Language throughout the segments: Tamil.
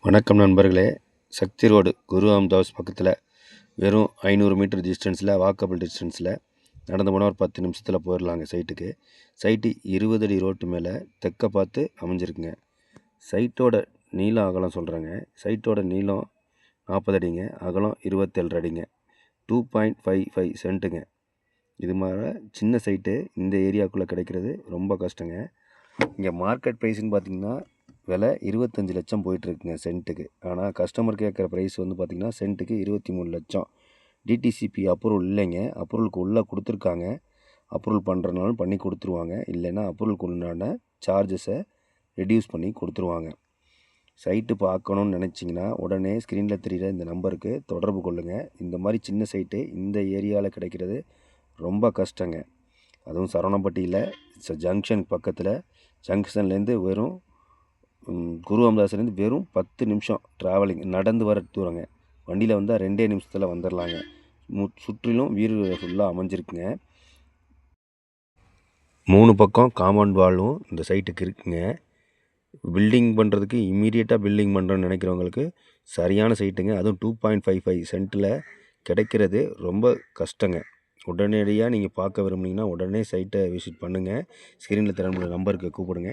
வணக்கம் நண்பர்களே. சக்தி ரோடு குரு ராம்தாஸ் பக்கத்தில் வெறும் 500 மீட்டர் டிஸ்டன்ஸில், வாக்கபிள் டிஸ்டன்ஸில் நடந்து போனால் ஒரு 10 நிமிஷத்தில் போயிடலாங்க சைட்டுக்கு. சைட்டு 20 அடி ரோட்டு மேலே தெற்க பார்த்து அமைஞ்சிருக்குங்க. சைட்டோட நீளம் அகலம் சொல்கிறேங்க. சைட்டோட நீளம் 40 அடிங்க, அகலம் 27 அடிங்க, 2.55 சென்ட்டுங்க. இது மாதிரி சின்ன சைட்டு இந்த ஏரியாவுக்குள்ளே கிடைக்கிறது ரொம்ப கஷ்டங்க. இங்கே மார்க்கெட் ப்ரைஸ்ன்னு பார்த்திங்கன்னா விலை 25 லட்சம் போயிட்டுருக்குங்க சென்ட்டுக்கு. ஆனால் கஸ்டமர் கேட்குற ப்ரைஸ் வந்து பார்த்திங்கன்னா சென்ட்டுக்கு 23 லட்சம். டிடிசிபி அப்ரூவல் இல்லைங்க. அப்ரூவலுக்கு உள்ளே கொடுத்துருக்காங்க. அப்ரூவல் பண்ணுறனாலும் பண்ணி கொடுத்துருவாங்க. இல்லைன்னா அப்ரூவலுக்கு உண்டான சார்ஜஸை ரெடியூஸ் பண்ணி கொடுத்துருவாங்க. சைட்டு பார்க்கணுன்னு நினச்சிங்கன்னா உடனே ஸ்க்ரீனில் தெரிகிற இந்த நம்பருக்கு தொடர்பு கொள்ளுங்கள். இந்த மாதிரி சின்ன சைட்டு இந்த ஏரியாவில் கிடைக்கிறது ரொம்ப கஷ்டங்க. அதுவும் சரவணப்பட்டியில் ஜங்ஷன் பக்கத்தில், ஜங்ஷன்லேருந்து வெறும் குரு ராம்தாஸ்லேருந்து வெறும் 10 நிமிஷம் ட்ராவலிங், நடந்து வர தூரங்க. வண்டியில் வந்தால் 2 நிமிஷத்தில் வந்துடலாங்க. சுற்றிலும் வீடு ஃபுல்லாக அமைஞ்சிருக்குங்க. 3 பக்கம் காம்பவுண்ட் வாலும் இந்த சைட்டுக்கு இருக்குங்க. பில்டிங் பண்ணுறதுக்கு இம்மீடியட்டாக பில்டிங் பண்ணுறோன்னு நினைக்கிறவங்களுக்கு சரியான சைட்டுங்க. அதுவும் 2.55 சென்ட்டில் கிடைக்கிறது ரொம்ப கஷ்டங்க. உடனடியாக நீங்கள் பார்க்க விரும்புனீங்கன்னா உடனே சைட்டை விசிட் பண்ணுங்கள். ஸ்க்ரீனில் திறன்புள்ள நம்பருக்கு கூப்பிடுங்க.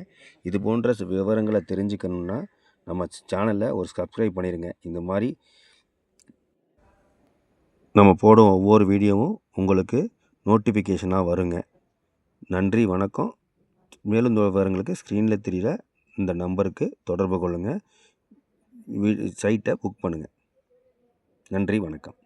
இது போன்ற விவரங்களை தெரிஞ்சுக்கணுன்னா நம்ம சேனலில் ஒரு சப்ஸ்கிரைப் பண்ணிடுங்க. இந்த மாதிரி நம்ம போடும் ஒவ்வொரு வீடியோவும் உங்களுக்கு நோட்டிஃபிகேஷனாக வருங்க. நன்றி, வணக்கம். மேலும் விவரங்களுக்கு ஸ்க்ரீனில் தெரிகிற இந்த நம்பருக்கு தொடர்பு கொள்ளுங்கள். சைட்டை புக் பண்ணுங்கள். நன்றி, வணக்கம்.